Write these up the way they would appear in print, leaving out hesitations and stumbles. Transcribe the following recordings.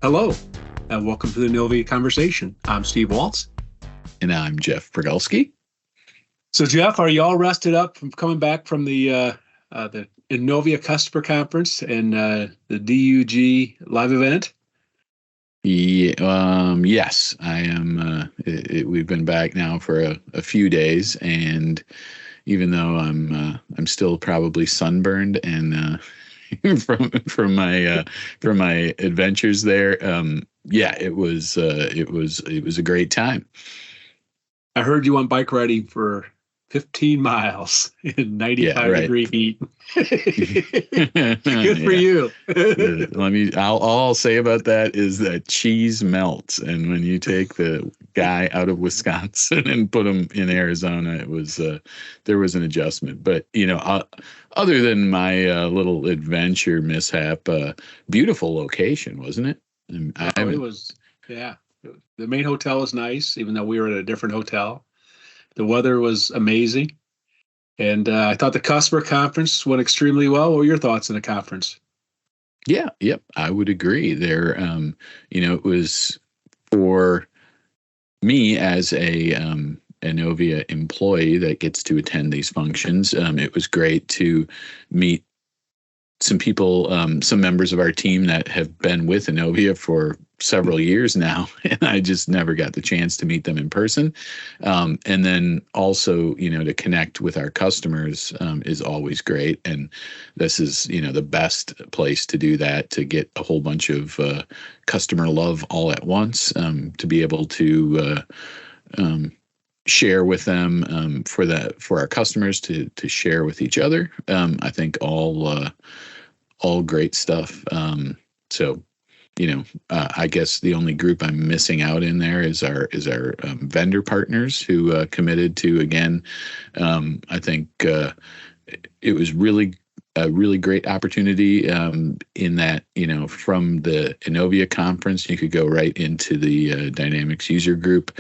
Hello, and welcome to the Innovia Conversation. I'm Steve Waltz. And I'm Jeff Progulski. So, Jeff, are you all rested up from coming back from the Innovia Customer Conference and the DUG live event? Yes, I am. We've been back now for a few days, and even though I'm still probably sunburned and from my adventures there, yeah, it was a great time. I heard you went bike riding for 15 miles in Yeah, 95 right. degree heat. Good for Yeah. you. All I'll say about that is that cheese melts, and when you take the guy out of Wisconsin and put him in Arizona, there was an adjustment. But other than my little adventure mishap, beautiful location, wasn't it? I Oh, it haven't. was, yeah. The main hotel was nice, even though we were at a different hotel. The weather was amazing. And I thought the customer conference went extremely well. What were your thoughts on the conference? Yeah, yep, I would agree. It was for me as a Innovia employee that gets to attend these functions. It was great to meet some people, some members of our team that have been with Innovia for several years now, and I just never got the chance to meet them in person. And then also, to connect with our customers is always great. And this is, the best place to do that, to get a whole bunch of customer love all at once, to be able to share with them, for our customers to share with each other. I think all great stuff. So, I guess the only group I'm missing out in there is our vendor partners who committed to, again. I think it was really a really great opportunity, in that, from the Innovia conference, you could go right into the Dynamics user group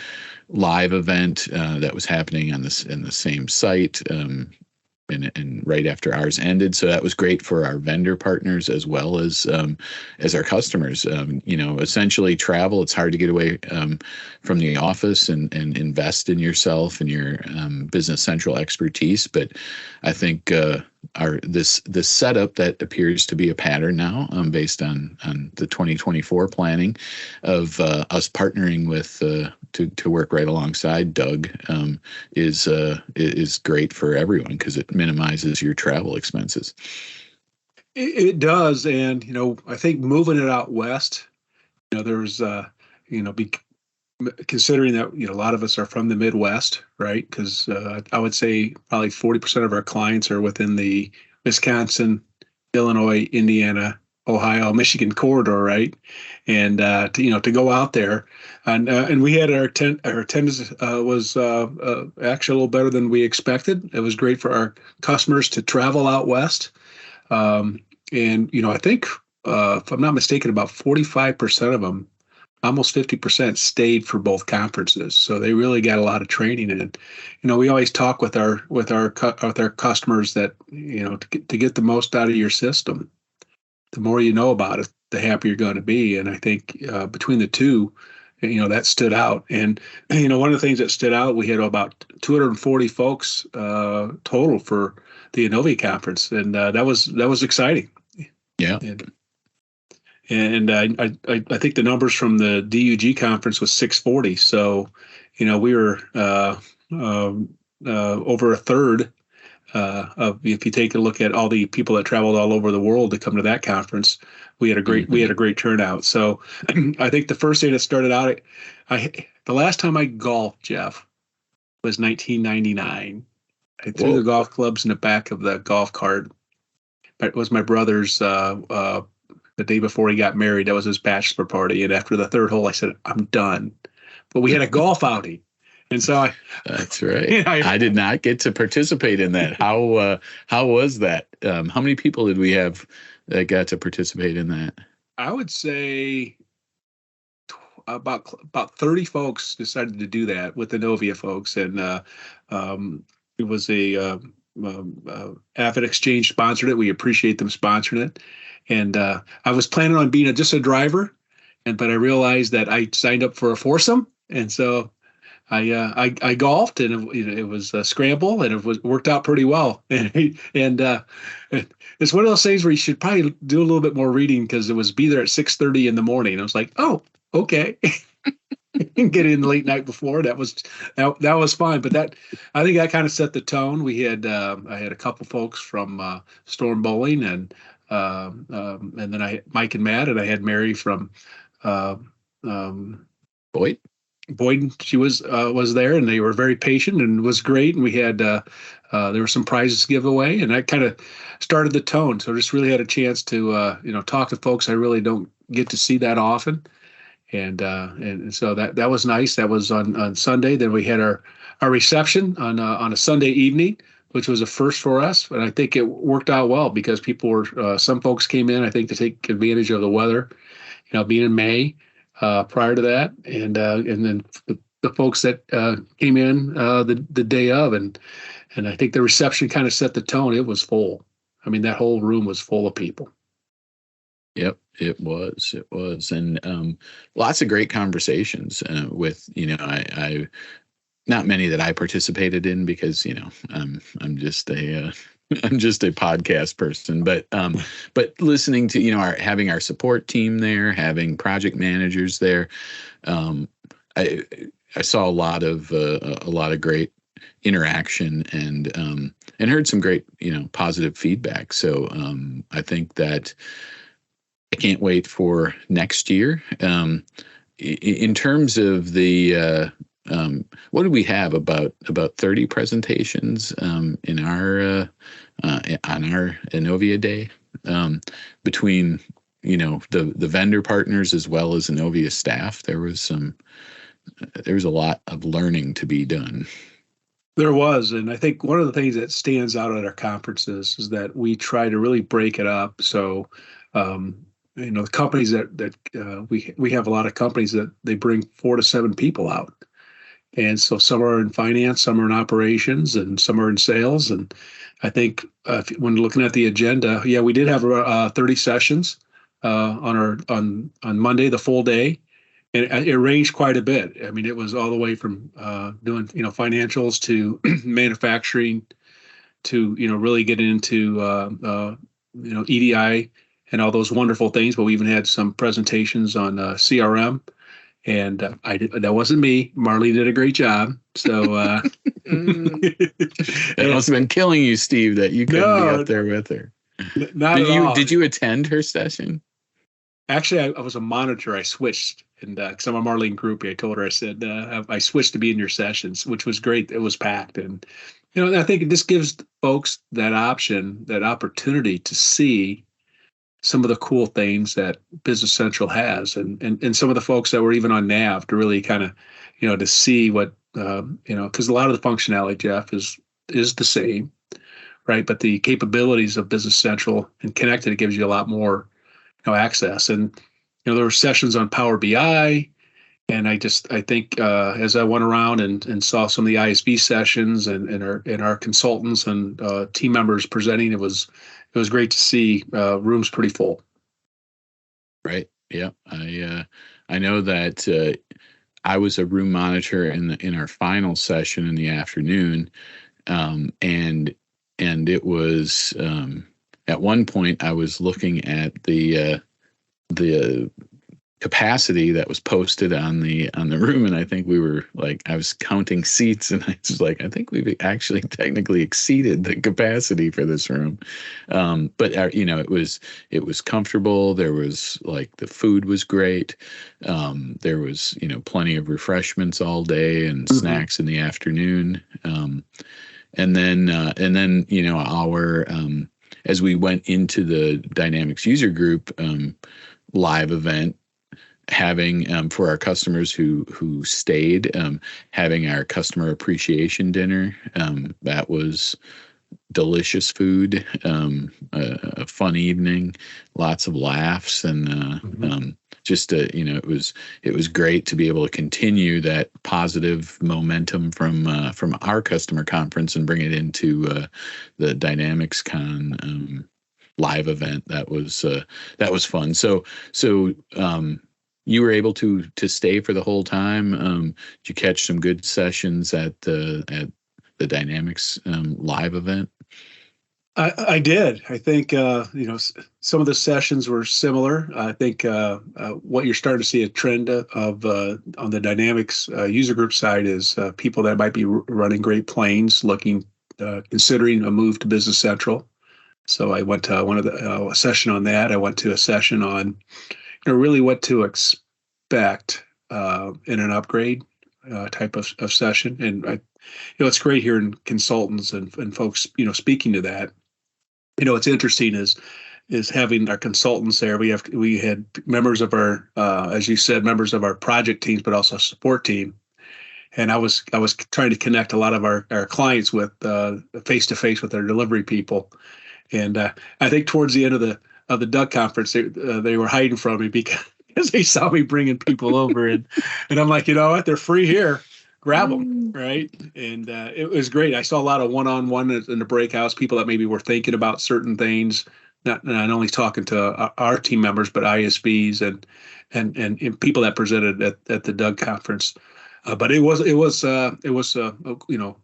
live event that was happening in the same site. And right after ours ended, so that was great for our vendor partners as well as our customers. Essentially, travel. It's hard to get away from the office and invest in yourself and your business central expertise. But I think this setup that appears to be a pattern now, based on the 2024 planning of us partnering with to work right alongside Doug, is great for everyone because it minimizes your travel expenses. It does. And, I think moving it out west, there's, be considering that, a lot of us are from the Midwest, right? Because I would say probably 40% of our clients are within the Wisconsin, Illinois, Indiana, Ohio, Michigan corridor, right? And to go out there, and we had our attendance was actually a little better than we expected. It was great for our customers to travel out west, and I think if I'm not mistaken, about 45% of them, almost 50%, stayed for both conferences. So they really got a lot of training in. We always talk with our customers that to get the most out of your system, the more you know about it, the happier you're going to be. And I think between the two, that stood out. And one of the things that stood out, we had about 240 folks total for the Innovia conference, and that was exciting. Yeah. And I think the numbers from the DUG conference was 640. So, we were over a third of, if you take a look at all the people that traveled all over the world to come to that conference, we had a great turnout. So I think the first day that started out, the last time I golfed, Jeff, was 1999. I threw the golf clubs in the back of the golf cart. It was my brother's the day before he got married. That was his bachelor party. And after the third hole, I said, I'm done. But we had a golf outing. And so that's right. I did not get to participate in that. How was that? How many people did we have that got to participate in that? I would say about 30 folks decided to do that with the Innovia folks. And it was a Avid Exchange sponsored it. We appreciate them sponsoring it. And I was planning on being just a driver, but I realized that I signed up for a foursome, and so I golfed, and it was a scramble, and worked out pretty well. And it's one of those things where you should probably do a little bit more reading, because it was be there at 6:30 in the morning. I was like, oh, okay. Get in the late night before. That was fine. But I think that kind of set the tone. I had a couple folks from Storm Bowling, and then Mike and Matt, and I had Mary from uh, um, Boyd. Boyd. She was there, and they were very patient, and it was great. And we had there were some prizes to give away, and that kind of started the tone. So I just really had a chance to talk to folks I really don't get to see that often. And so that was nice. That was on Sunday. Then we had our reception on a Sunday evening, which was a first for us. And I think it worked out well, because some folks came in, I think, to take advantage of the weather, being in May prior to that. And then the folks that came in the day of, and I think the reception kind of set the tone. It was full. I mean, that whole room was full of people. Yep, it was, and lots of great conversations with, I not many that I participated in, because I'm just a I'm just a podcast person, but listening to having our support team there, having project managers there, I saw a lot of great interaction, and heard some great positive feedback. So I think that I can't wait for next year. In terms of the what do we have, about 30 presentations in our on our Innovia Day, between the vendor partners as well as Innovia staff. There was a lot of learning to be done. There was, and I think one of the things that stands out at our conferences is that we try to really break it up. So the companies that we have a lot of companies that they bring 4 to 7 people out. And so some are in finance, some are in operations, and some are in sales. And I think when looking at the agenda, we did have 30 sessions on Monday, the full day, and it ranged quite a bit. I mean, it was all the way from doing financials to manufacturing to really getting into EDI and all those wonderful things. But we even had some presentations on CRM. And that wasn't me. Marley did a great job. So it must have been killing you, Steve, that you couldn't be up there with her. Not at all. Did you attend her session? Actually, I was a monitor. I switched, and because I'm a Marlene groupie, I told her, I said I switched to be in your sessions, which was great. It was packed, and I think this gives folks that opportunity to see some of the cool things that Business Central has, and some of the folks that were even on NAV to really kind of, to see what, because a lot of the functionality, Jeff, is the same, right? But the capabilities of Business Central and Connected, it gives you a lot more, access. And, there were sessions on Power BI. And I think as I went around and saw some of the ISV sessions and our consultants and team members presenting, it was great to see rooms pretty full. Right. Yeah. I know that I was a room monitor in our final session in the afternoon, and it was at one point I was looking at the capacity that was posted on the room, and I think we were like, I was counting seats, and I was like, I think we've actually technically exceeded the capacity for this room. But it was comfortable. There was like, the food was great. There was plenty of refreshments all day and snacks in the afternoon. And then our as we went into the Dynamics user group live event, having for our customers who stayed, having our customer appreciation dinner, that was delicious food, a fun evening, lots of laughs, and just it was great to be able to continue that positive momentum from our customer conference and bring it into the DynamicsCon live event. That was fun. So you were able to stay for the whole time. Did you catch some good sessions at the Dynamics live event? I did. I think some of the sessions were similar. I think what you're starting to see a trend of on the Dynamics user group side is people that might be running Great Plains looking considering a move to Business Central. So I went to one of the a session on that. I went to a session on really what to expect in an upgrade type of session. And it's great hearing consultants and folks speaking to that. What's interesting is having our consultants there. We had members of our, as you said, members of our project teams, but also support team. And I was trying to connect a lot of our clients with face to face with our delivery people. And I think towards the end of the Doug conference, they were hiding from me because they saw me bringing people over, and I'm like, you know what, they're free here. Grab them, right? And it was great. I saw a lot of one-on-one in the breakouts, people that maybe were thinking about certain things, not only talking to our team members, but ISVs and people that presented at the Doug conference. But it was I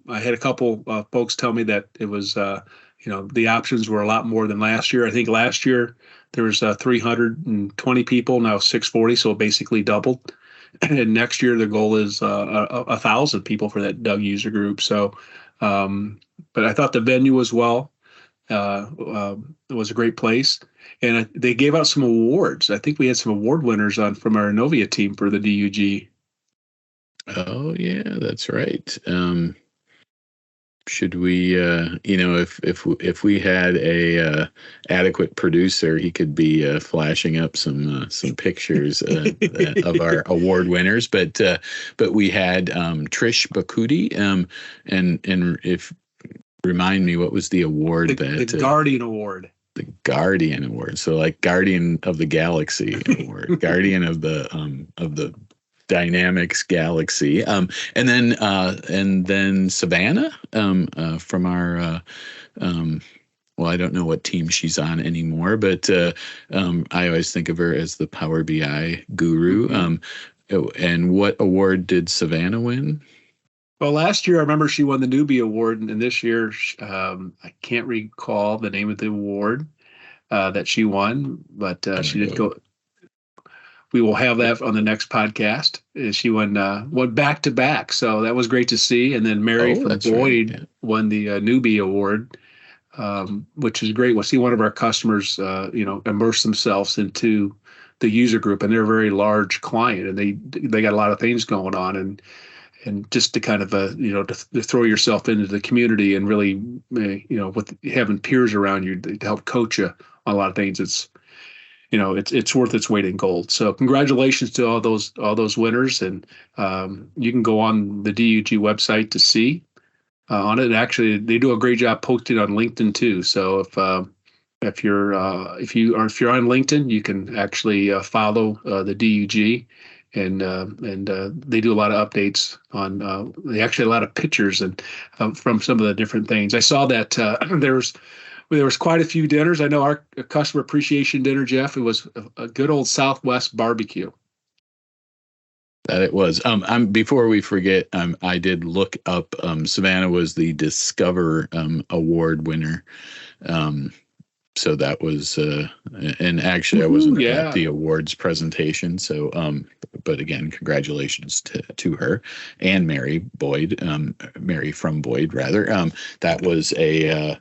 had a couple folks tell me that it was the options were a lot more than last year. I think last year there was 320 people, now 640, so it basically doubled. And next year the goal is 1,000 people for that Doug user group. So, but I thought the venue was it was a great place, and they gave out some awards. I think we had some award winners from our Innovia team for the DUG. Oh yeah, that's right. Should we, if we had a adequate producer, he could be flashing up some pictures of our award winners. But we had Trish Bakuti, and if remind me, what was the award the Guardian Award? The Guardian Award. So like Guardian of the Galaxy Award, Guardian of the Dynamics Galaxy, and then Savannah from our well, I don't know what team she's on anymore, but I always think of her as the Power BI guru. And what award did Savannah win? Well, last year I remember she won the newbie award, and this year I can't recall the name of the award that she won, but she did go. We will have that on the next podcast. She won back to back, so that was great to see. And then Mary from Boyd won the newbie award, which is great. We'll see one of our customers, immerse themselves into the user group, and they're a very large client, and they got a lot of things going on, and just to kind of to throw yourself into the community and really with having peers around you to help coach you on a lot of things, it's worth its weight in gold. So congratulations to all those winners, and you can go on the DUG website to see on it. Actually, they do a great job posting on LinkedIn too. So if you're on LinkedIn, you can actually follow the DUG, and they do a lot of updates on. They actually a lot of pictures and from some of the different things. I saw that there was quite a few dinners. I know our customer appreciation dinner, Jeff, it was a good old Southwest barbecue. That it was. Before we forget, I did look up. Savannah was the Discover Award winner. So that was, and actually I wasn't at the awards presentation. So, but again, congratulations to her and Mary Boyd, Mary from Boyd rather. That was a,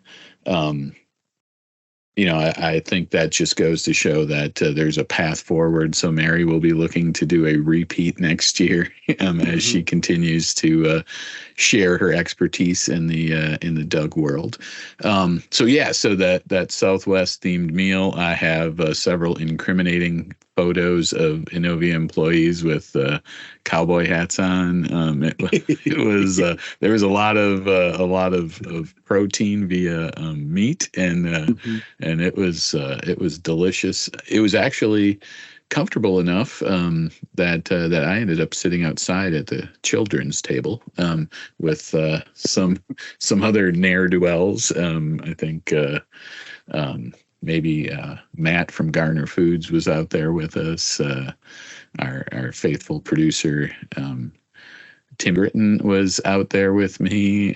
I think that just goes to show that there's a path forward. So Mary will be looking to do a repeat next year as she continues to share her expertise in the Doug world. So that Southwest themed meal, I have several incriminating photos of Innovia employees with cowboy hats on. It was there was a lot of protein via meat, and it was delicious. It was actually comfortable enough that I ended up sitting outside at the children's table with some other ne'er-do-wells. I think maybe Matt from Garner Foods was out there with us. Our faithful producer, Tim Britton, was out there with me.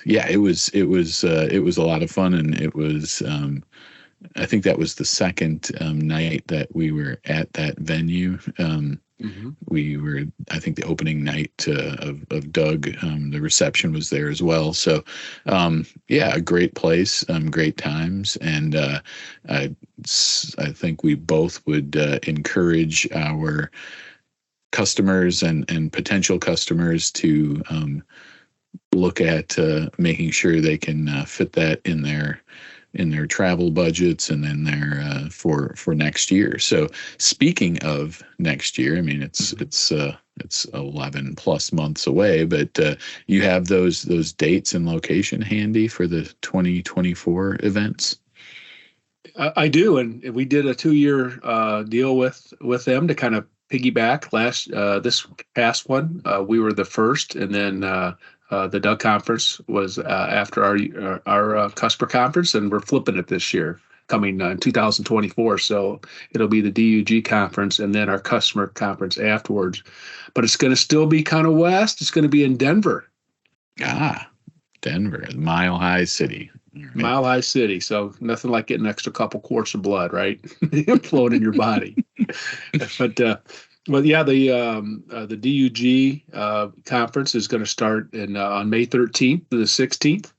Yeah, it was a lot of fun, and it was I think that was the second night that we were at that venue. We were, I think, the opening night of Doug. The reception was there as well. So, yeah, a great place, great times, and I think we both would encourage our customers and potential customers to look at making sure they can fit that in their travel budgets and in their for next year. So speaking of next year, I mean it's 11 plus months away, but you have those dates and location handy for the 2024 events. I do, and we did a 2-year deal with them to kind of piggyback this past one. We were the first, and then the Doug conference was after our customer conference, and we're flipping it this year, coming in 2024. So it'll be the DUG conference and then our customer conference afterwards. But it's going to still be kind of west. It's going to be in Denver. Denver, Mile High City. Right. Mile High City. So nothing like getting an extra couple quarts of blood, right? Flowing in your body. But yeah, the DUG conference is going to start on May 13th to the 16th,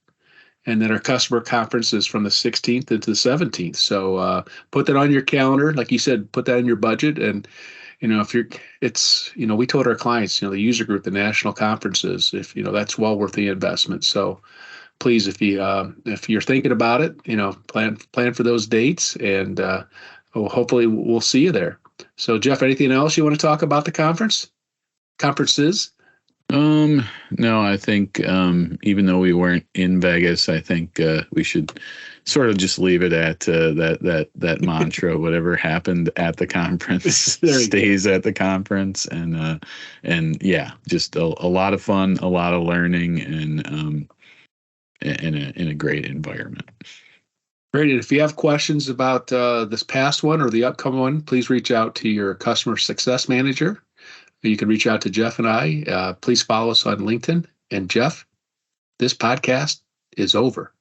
and then our customer conference is from the 16th to the 17th. So put that on your calendar, like you said, put that in your budget, and we told our clients, the user group, the national conferences, if that's well worth the investment. So please, if you're thinking about it, plan for those dates, and hopefully we'll see you there. So, Jeff, anything else you want to talk about the conferences? No, I think even though we weren't in Vegas, I think we should sort of just leave it at that mantra. Whatever happened at the conference stays at the conference, and yeah, just a lot of fun, a lot of learning, and in a great environment. Great. And if you have questions about this past one or the upcoming one, please reach out to your customer success manager. You can reach out to Jeff and I. Please follow us on LinkedIn. And Jeff, this podcast is over.